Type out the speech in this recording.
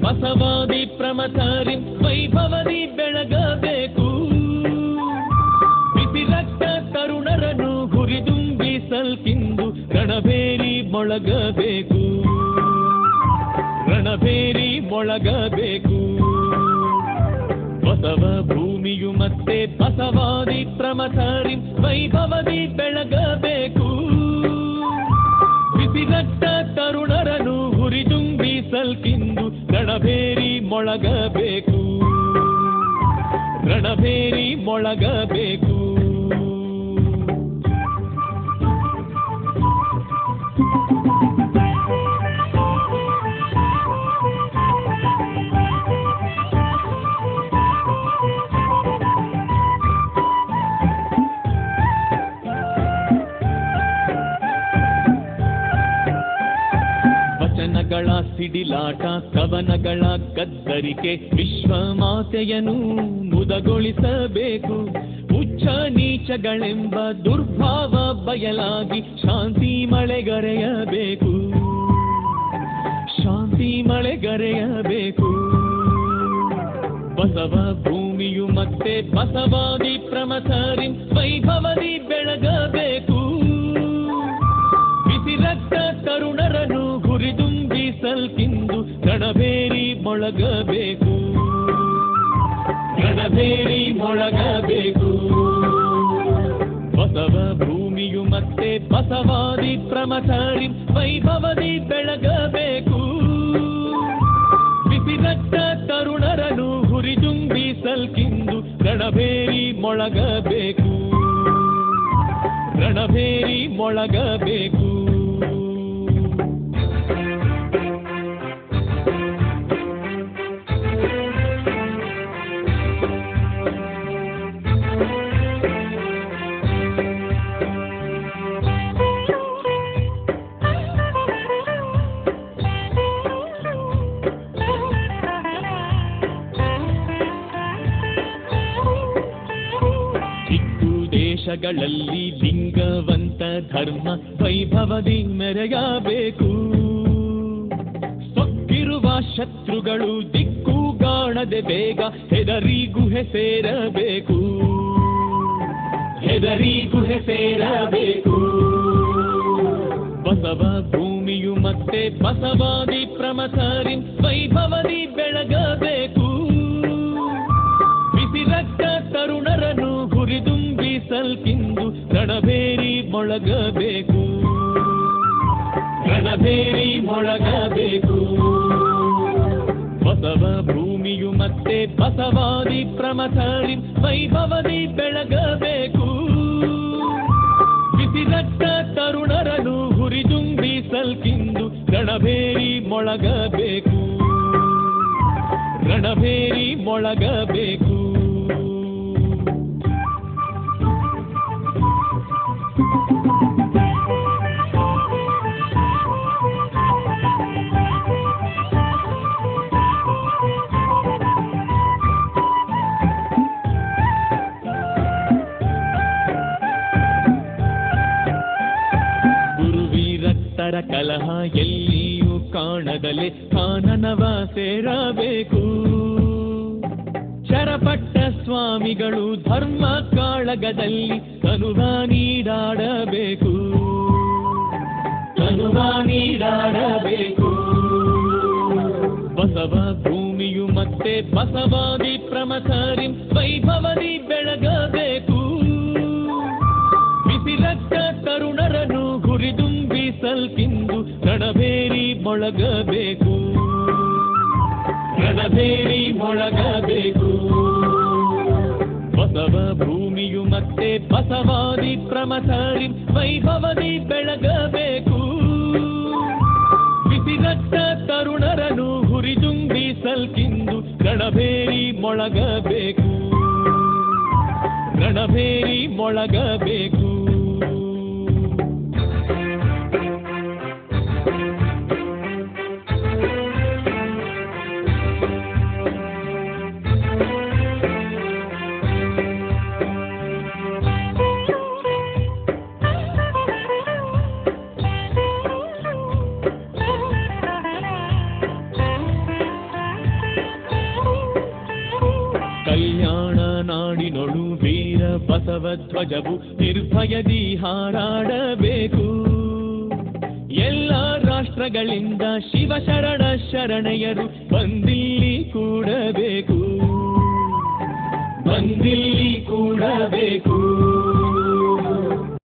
ಬಸವಾದಿ ಪ್ರಮಥರಿ ವೈಭವದಿ ಬೆಳಗಬೇಕು. ಬಿಸಿ ರಕ್ತ ತರುಣರನ್ನು ಹುರಿದುಂಬಿಸಲ್ಕಿಂದು ರಣಬೇರಿ ಮೊಳಗಬೇಕು. ರಣಬೇರಿ ಮೊಳಗಬೇಕು. ಬಸವ ಭೂಮಿಯು ಮತ್ತೆ ಬಸವಾದಿ ಪ್ರಮಥರಿ ವೈಭವದಿ ಬೆಳಗಬೇಕು. ಬಿಸಿ ರಕ್ತ ತರುಣರನ್ನು ಹುರಿದುಂಬಿಸಲ್ಕಿಂದು ರಣಬೇರಿ ಮೊಳಗಬೇಕು. ರಣಬೇರಿ ಮೊಳಗಬೇಕು. ವಚನಗಳ ಸಿಡಿಲಾಟ, ಕವನಗಳ ಗದ್ದರಿಕೆ, ವಿಶ್ವಮಾತೆಯನ್ನು ಮುದಗೊಳಿಸಬೇಕು. ಉಚ್ಚ ನೀಚಗಳೆಂಬ ದುರ್ಭಾವ ಬಯಲಾಗಿ ಶಾಂತಿ ಮಳೆಗರೆಯಬೇಕು. ಶಾಂತಿ ಮಳೆಗರೆಯಬೇಕು. ಬಸವ ಭೂಮಿಯು ಮತ್ತೆ ಬಸವಾದಿ ಪ್ರಮಥರಿ ವೈಭವದಿ ಬೆಳಗಬೇಕು. ಬಿಸಿ ರಕ್ತ ತರುಣರನ್ನು ಹುರಿದುಂಬಿಸಲ್ಕಿಂದು ರಣಬೇರಿ ಮೊಳಗಬೇಕು. ರಣಬೇರಿ ಮೊಳಗಬೇಕು. ಬಸವ ಭೂಮಿಯು ಮತ್ತೆ ಬಸವಾದಿ ಪ್ರಮಥರಿ ವೈಭವದಿ ಬೆಳಗಬೇಕು. ಬಿಸಿ ರಕ್ತ ತರುಣರನ್ನು ಹುರಿದುಂಬಿಸಲ್ಕಿಂದು ರಣಬೇರಿ ಮೊಳಗಬೇಕು. ರಣಬೇರಿ ಮೊಳಗಬೇಕು. ದೇಶಗಳಲ್ಲಿ ಲಿಂಗವಂತ ಧರ್ಮ ವೈಭವದಿ ಮೆರೆಯಬೇಕು. ಸೊಕ್ಕಿರುವ ಶತ್ರುಗಳು ದಿಕ್ಕುಗಾಣದೆ ಬೇಗ ಹೆದರಿ ಗುಹೆ ಸೇರಬೇಕು. ಹೆದರಿ ಗುಹೆ ಸೇರಬೇಕು. ಬಸವ ಭೂಮಿಯು ಮತ್ತೆ ಬಸವಾದಿ ಪ್ರಮಥರಿ ವೈಭವದಿ ಬೆಳಗಬೇಕು. ಬಿಸಿ ರಕ್ತ ತರುಣರನ್ನು ಹುರಿದುಂಬಿಸಲ್ಕಿಂದು ರಣಬೇರಿ ಮೊಳಗಬೇಕು. ರಣಬೇರಿ ಮೊಳಗಬೇಕು. ಬಸವ ಭೂಮಿಯು ಮತ್ತೆ ಬಸವಾದಿ ಪ್ರಮಥರಿ ವೈಭವದಿ ಬೆಳಗಬೇಕು. ಬಿಸಿ ರಕ್ತ ತರುಣರನ್ನು ಹುರಿದುಂಬಿಸಲ್ಕಿಂದು ರಣಬೇರಿ ಮೊಳಗಬೇಕು. ರಣಬೇರಿ ಮೊಳಗಬೇಕು. ಗುರುವೀರತ್ತರ ಕಲಹ ಎಲ್ಲಿಯೂ ಕಾಣದಲೆ ಕಾನನವ ಸೇರಬೇಕು. ಶರಪಟ್ಟ ಸ್ವಾಮಿಗಳು ಧರ್ಮ ಕಾಳಗದಲ್ಲಿ ತನುವ ನೀಡಾಡಬೇಕು. ತನುವ ನೀಡಾಡಬೇಕು. ಬಸವ ಭೂಮಿಯು ಮತ್ತೆ ಬಸವಾದಿ ಪ್ರಮಥರಿ ವೈಭವದಿ ಬೆಳಗಬೇಕು. ಬಿಸಿ ರಕ್ತ ತರುಣರನ್ನು ಹುರಿದುಂಬಿಸಲ್ಕಿಂದು ರಣಬೇರಿ ಮೊಳಗಬೇಕು. ರಣಬೇರಿ ಮೊಳಗಬೇಕು. ಬಸವ ಭೂಮಿಯು ಮತ್ತೆ ಬಸವಾದಿ ಪ್ರಮಥರಿ ವೈಭವದಿ ಬೆಳಗಬೇಕು. ಬಿಸಿ ರಕ್ತ ತರುಣರನ್ನು ಹುರಿದುಂಬಿಸಲ್ಕಿಂದು ರಣಬೇರಿ ಮೊಳಗಬೇಕು. ರಣಬೇರಿ ಮೊಳಗಬೇಕು. ಬಸವ ಧ್ವಜವು ನಿರ್ಭಯದಿ ಹಾರಾಡಬೇಕು. ಎಲ್ಲ ರಾಷ್ಟ್ರಗಳಿಂದ ಶಿವಶರಣ ಶರಣೆಯರು ಬಂದಿಲ್ಲಿ ಕೂಡಬೇಕು, ಬಂದಿಲ್ಲಿ ಕೂಡಬೇಕು.